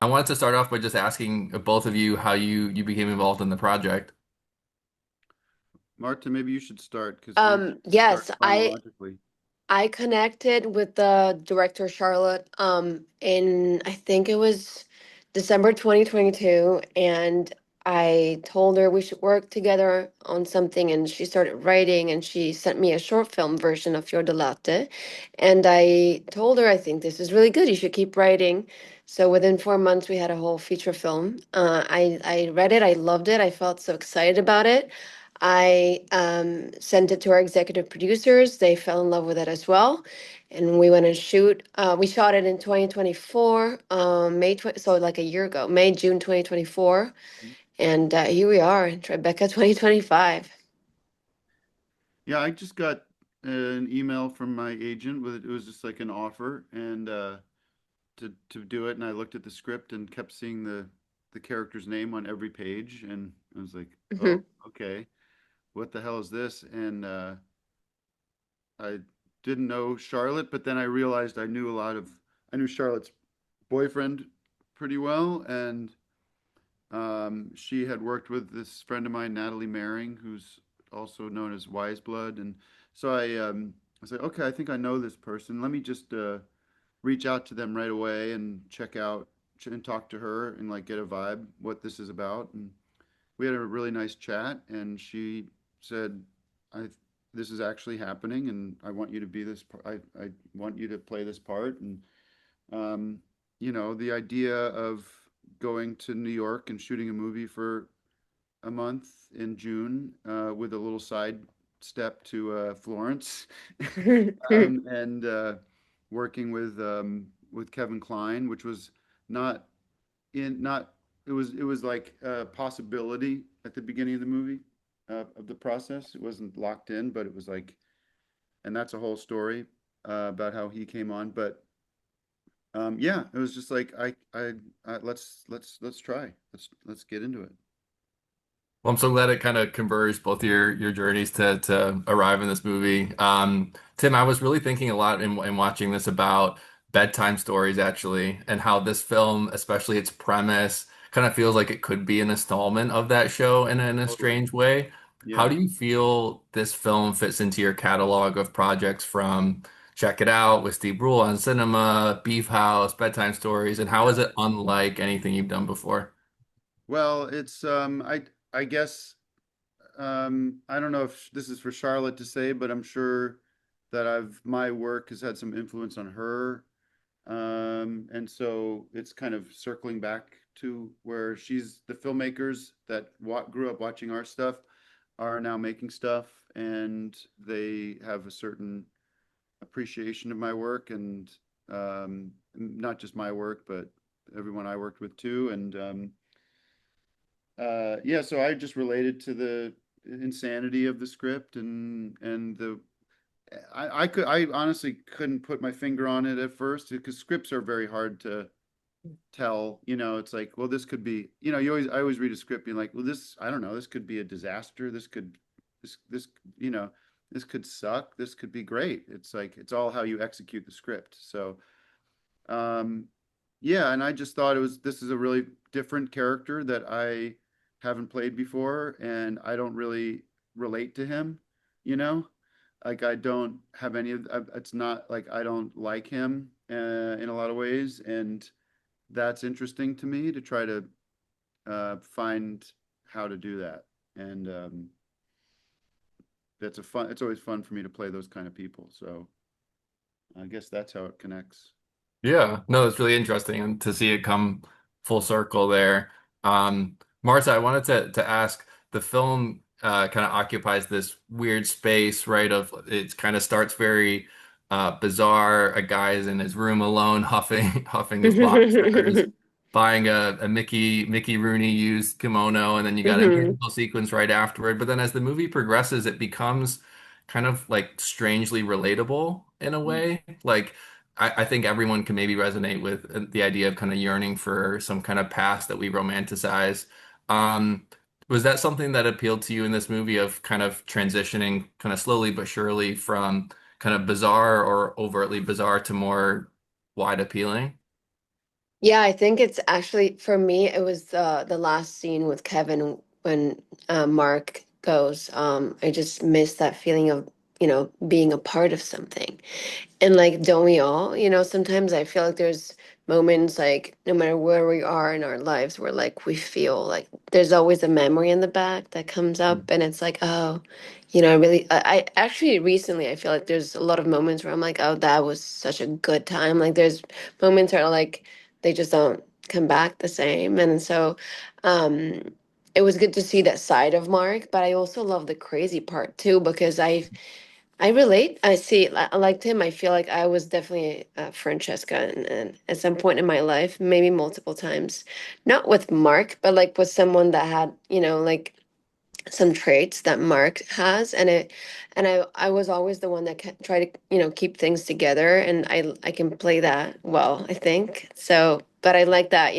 I wanted to start off by just asking both of you how you became involved in the project. Marta, maybe you should start because we start Yes, chronologically. I connected with the director Charlotte in I think it was December 2022, and I told her we should work together on something, and she started writing, and she sent me a short film version of Fior Latte, and I told her I think this is really good, you should keep writing. So within 4 months we had a whole feature film. I read it, I loved it, I felt so excited about it. I sent it to our executive producers. They fell in love with it as well. And we went and shoot. We shot it in 2024, so like a year ago, May, June 2024. And here we are in Tribeca 2025. Yeah, I just got an email from my agent with it was just like an offer and to do it, and I looked at the script and kept seeing the character's name on every page, and I was like, oh, Hmm. okay, what the hell is this? And I didn't know Charlotte, but then I realized I knew Charlotte's boyfriend pretty well, and she had worked with this friend of mine, Natalie Maring, who's also known as Wise Blood. And so I said, okay, I think I know this person. Let me just reach out to them right away and check out and talk to her and like get a vibe what this is about. And we had a really nice chat. And she said, I this is actually happening, and I want you to be this. I want you to play this part. And um, the idea of going to New York and shooting a movie for a month in June with a little side step to Florence, and working with Kevin Kline, which was not not it was like a possibility at the beginning of the movie of the process. It wasn't locked in, but it was like, and that's a whole story about how he came on. But yeah, it was just like let's try. Let's get into it. Well, I'm so glad it kind of converged both your journeys to arrive in this movie. Tim, I was really thinking a lot in watching this about bedtime stories actually, and how this film, especially its premise, kind of feels like it could be an installment of that show in a Totally. strange way. How Yeah. do you feel this film fits into your catalog of projects from Check It Out with Steve Brule on Cinema, Beef House, Bedtime Stories, and how is Yeah. it unlike anything you've done before? Well, it's I guess I don't know if this is for Charlotte to say, but I'm sure that I've my work has had some influence on her. And so it's kind of circling back to where she's the filmmakers that grew up watching our stuff are now making stuff, and they have a certain appreciation of my work, and not just my work, but everyone I worked with too. And yeah, so I just related to the insanity of the script, and the I honestly couldn't put my finger on it at first because scripts are very hard to tell. It's like, well, this could be, I always read a script being like, well, this, I don't know, this could be a disaster. This, you know, this could suck. This could be great. It's like, it's all how you execute the script. So, um, yeah, and I just thought this is a really different character that I haven't played before, and I don't really relate to him, you know? Like I don't have any of, it's not like I don't like him in a lot of ways, and that's interesting to me to try to find how to do that. And it's always fun for me to play those kind of people. So I guess that's how it connects. Yeah, no, it's really interesting and to see it come full circle there. Marta, I wanted to ask, the film kind of occupies this weird space, right? Of it kind of starts very bizarre. A guy is in his room alone, huffing huffing his boxers, buying a Mickey Rooney used kimono, and then you got a Hmm. musical sequence right afterward. But then as the movie progresses, it becomes kind of like strangely relatable in a Mm. way. Like I think everyone can maybe resonate with the idea of kind of yearning for some kind of past that we romanticize. Um, was that something that appealed to you in this movie of kind of transitioning kind of slowly but surely from kind of bizarre or overtly bizarre to more wide appealing? Yeah, I think it's actually for me it was the last scene with Kevin when Mark goes. I just miss that feeling of, being a part of something. And like, don't we all? Sometimes I feel like there's moments like no matter where we are in our lives, where like we feel like there's always a memory in the back that comes up, and it's like, oh, I actually recently I feel like there's a lot of moments where I'm like, oh, that was such a good time. Like, there's moments where like they just don't come back the same, and so, um, it was good to see that side of Mark, but I also love the crazy part too because I relate. I see. I liked him. I feel like I was definitely Francesca, and at some point in my life, maybe multiple times, not with Mark, but like with someone that had, like some traits that Mark has, and I was always the one that tried to, keep things together, and I can play that well, I think. So, but I like that,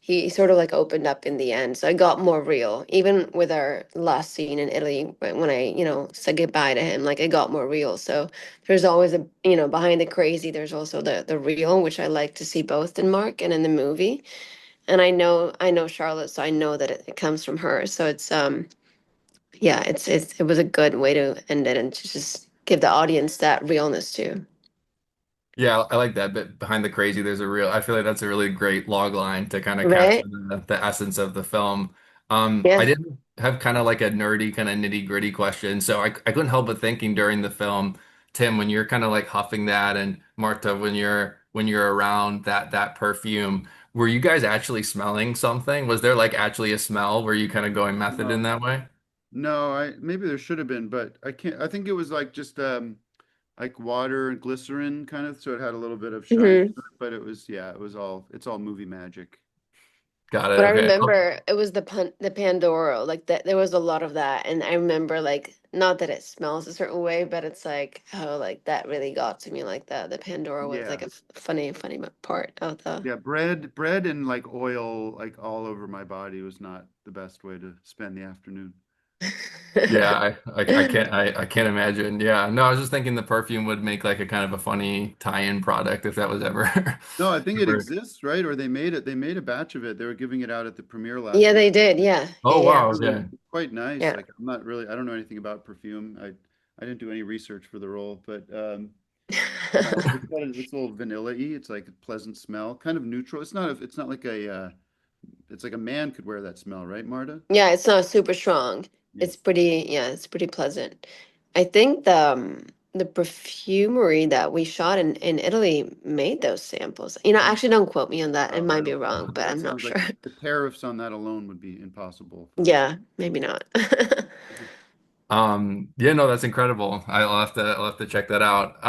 he sort of like opened up in the end. So I got more real. Even with our last scene in Italy, when I, said goodbye to him, like, I got more real. So there's always a, behind the crazy, there's also the real, which I like to see both in Mark and in the movie. And I know Charlotte, so I know that it comes from her. So it's yeah, it was a good way to end it and to just give the audience that realness too. Yeah, I like that bit behind the crazy. There's a real, I feel like that's a really great log line to kind of capture Right? the essence of the film. I Yeah. did have kind of like a nerdy, kind of nitty-gritty question. So I couldn't help but thinking during the film, Tim, when you're kind of like huffing that, and Marta, when you're around that perfume, were you guys actually smelling something? Was there like actually a smell? Were you kind of going method in No, that way? no, I maybe there should have been, but I can't. I think it was like just like water and glycerin kind of, so it had a little bit of shine hmm to it, but it was, yeah, it's all movie magic. Got it. But I Okay. remember it was the Pandoro, like that. There was a lot of that, and I remember like not that it smells a certain way, but it's like, oh, like that really got to me. Like the Pandora was like Yeah. a funny part of the. Yeah, bread and like oil like all over my body was not the best way to spend the afternoon. Yeah, I can't imagine. Yeah, no, I was just thinking the perfume would make like a kind of a funny tie-in product if that was ever No, I think it ever. exists, right? Or they made a batch of it. They were giving it out at the premiere last Yeah, night. they did. Yeah, yeah, Oh yeah, wow, Really, okay. it's quite nice. yeah. Like I'm not really, I don't know anything about perfume. I didn't do any research for the role, but it's a little vanilla-y. It's like a pleasant smell, kind of neutral. It's not like it's like a man could wear that smell, right, Marta? Yeah, it's not super strong. Yeah. It's pretty, yeah, it's pretty pleasant. I think the perfumery that we shot in Italy made those samples. Mhm. Actually, don't quote me on that. It Oh, I might be don't, wrong, but that I'm not sounds like sure. the tariffs on that alone would be impossible for us. Yeah, maybe not. Yeah, no, that's incredible. I'll have to check that out.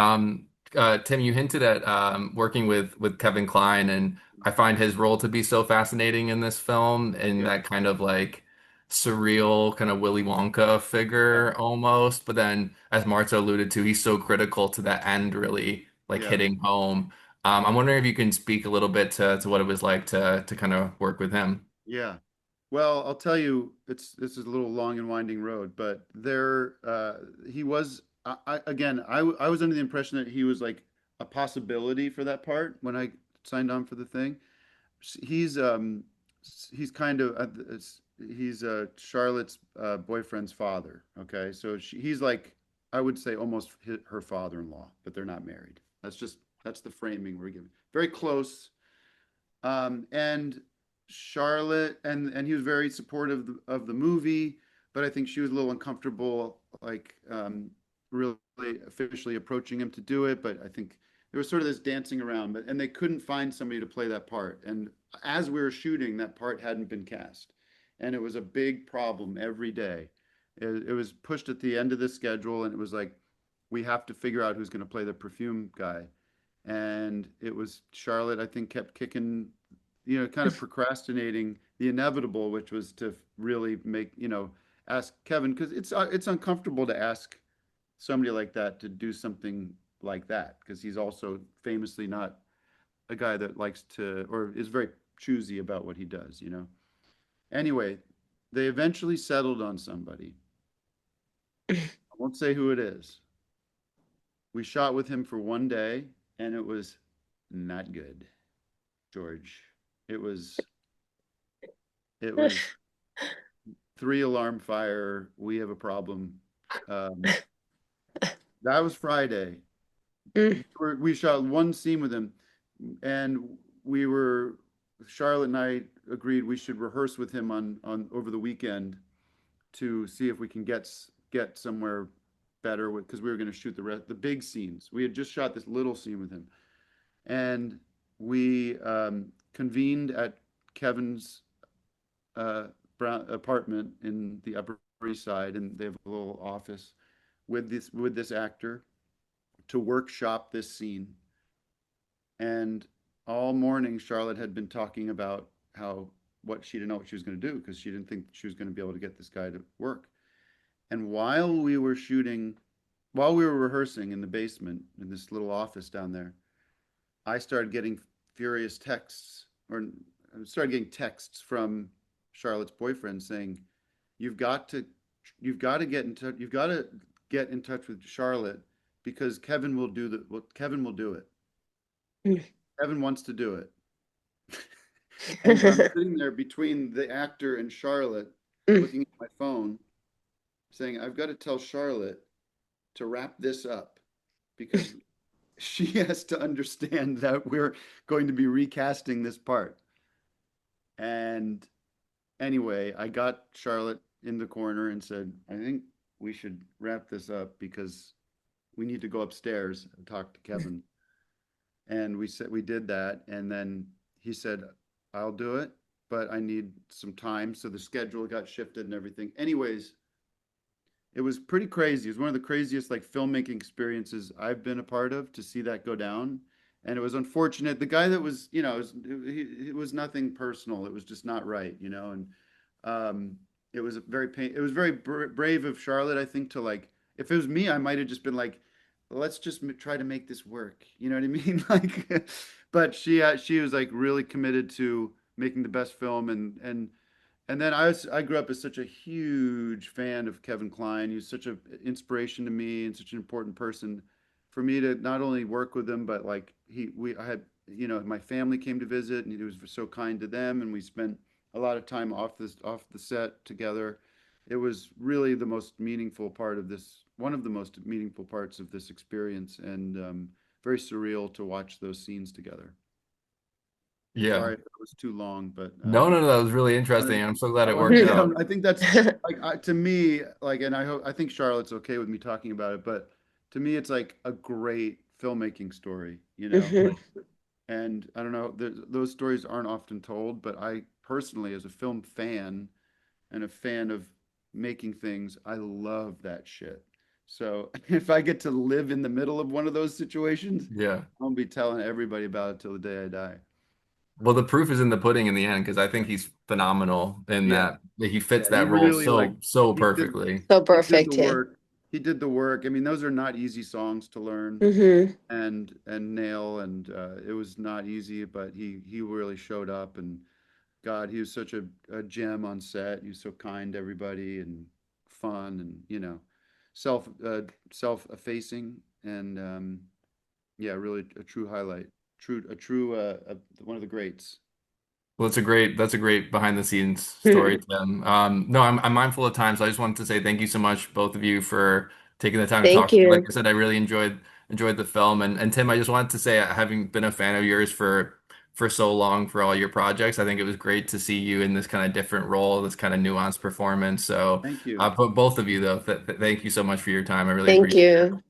Tim, you hinted at working with Kevin Kline, and I find his role to be so fascinating in this film, in Yeah. that kind of like surreal kind of Willy Wonka Yeah. figure almost. But then, as Marta alluded to, he's so critical to that end, really like Yeah. hitting home. I'm wondering if you can speak a little bit to what it was like to kind of work with him. Yeah. Well, I'll tell you, this is a little long and winding road, but he was I was under the impression that he was like a possibility for that part when I signed on for the thing. He's he's kind of he's Charlotte's boyfriend's father. Okay, so he's like, I would say almost her father-in-law, but they're not married. That's the framing we're giving. Very close. And Charlotte and he was very supportive of the movie, but I think she was a little uncomfortable, like really officially approaching him to do it. But I think there was sort of this dancing around, but and they couldn't find somebody to play that part. And as we were shooting, that part hadn't been cast, and it was a big problem every day. It was pushed at the end of the schedule, and it was like we have to figure out who's going to play the perfume guy. And it was Charlotte, I think, kept kicking, kind of procrastinating the inevitable, which was to really make, ask Kevin, because it's uncomfortable to ask somebody like that to do something like that, because he's also famously not a guy that likes to or is very choosy about what he does. Anyway, they eventually settled on somebody. I won't say who it is. We shot with him for one day, and it was not good. George. It was it was three alarm fire. We have a problem. Um, that was Friday. Mm, We shot one scene with him, and we were Charlotte and I agreed we should rehearse with him on over the weekend to see if we can get somewhere better with because we were going to shoot the big scenes. We had just shot this little scene with him, and we convened at Kevin's uh, apartment in the Upper East Side, and they have a little office with this actor to workshop this scene. And all morning, Charlotte had been talking about how what she didn't know what she was going to do because she didn't think she was going to be able to get this guy to work. And while we were rehearsing in the basement in this little office down there, I started getting furious texts, or I started getting texts from Charlotte's boyfriend saying, "You've got to, you've got to get in touch. You've got to get in touch with Charlotte because Kevin will do the. Well, Kevin will do it. mm, Kevin wants to do it." And I'm sitting there between the actor and Charlotte, mm. looking at my phone, saying, "I've got to tell Charlotte to wrap this up because she has to understand that we're going to be recasting this part." And anyway, I got Charlotte in the corner and said, "I think we should wrap this up because we need to go upstairs and talk to Kevin." And we did that, and then he said, "I'll do it, but I need some time." So the schedule got shifted and everything. Anyways, it was pretty crazy. It was one of the craziest like filmmaking experiences I've been a part of to see that go down. And it was unfortunate. The guy that was, it was nothing personal. It was just not right, And it was it was very brave of Charlotte, I think, to like, if it was me, I might have just been like, let's just try to make this work. You know what I mean? Like, but she was like really committed to making the best film, and then I grew up as such a huge fan of Kevin Kline. He was such an inspiration to me and such an important person for me to not only work with him, but like I had, my family came to visit and he was so kind to them. And we spent a lot of time off the set together. It was really the most meaningful part of this, one of the most meaningful parts of this experience, and very surreal to watch those scenes together. Yeah. Sorry if it was too long, but No, no, no, that was really interesting. I'm so glad I it wanted worked to get out. on. I think that's like to me, like, and I think Charlotte's okay with me talking about it, but to me, it's like a great filmmaking story, Mhm. and I don't know, those stories aren't often told, but I personally, as a film fan and a fan of making things, I love that shit. So if I get to live in the middle of one of those situations, Yeah. I'll be telling everybody about it till the day I die. Well, the proof is in the pudding in the end because I Yeah. think he's phenomenal in Yeah. that he Yeah, fits he that role really like so he did perfectly. So he did the perfect, yeah. work. He did the work. I mean, those are not easy songs to learn Hmm. and nail, and it was not easy, but he really showed up. And God, he was such a gem on set. He was so kind to everybody and fun, and self self-effacing, and yeah, really a true highlight. True one of the greats. Well, that's a great behind the scenes story, Tim. No, I'm mindful of time, so I just wanted to say thank you so much, both of you, for taking the time to Thank talk to me. Like you. I said, I really enjoyed the film, and Tim, I just wanted to say, having been a fan of yours for so long for all your projects, I think it was great to see you in this kind of different role, this kind of nuanced performance. So, Thank you. but both of you though, th th thank you so much for your time. I really Thank appreciate it. you.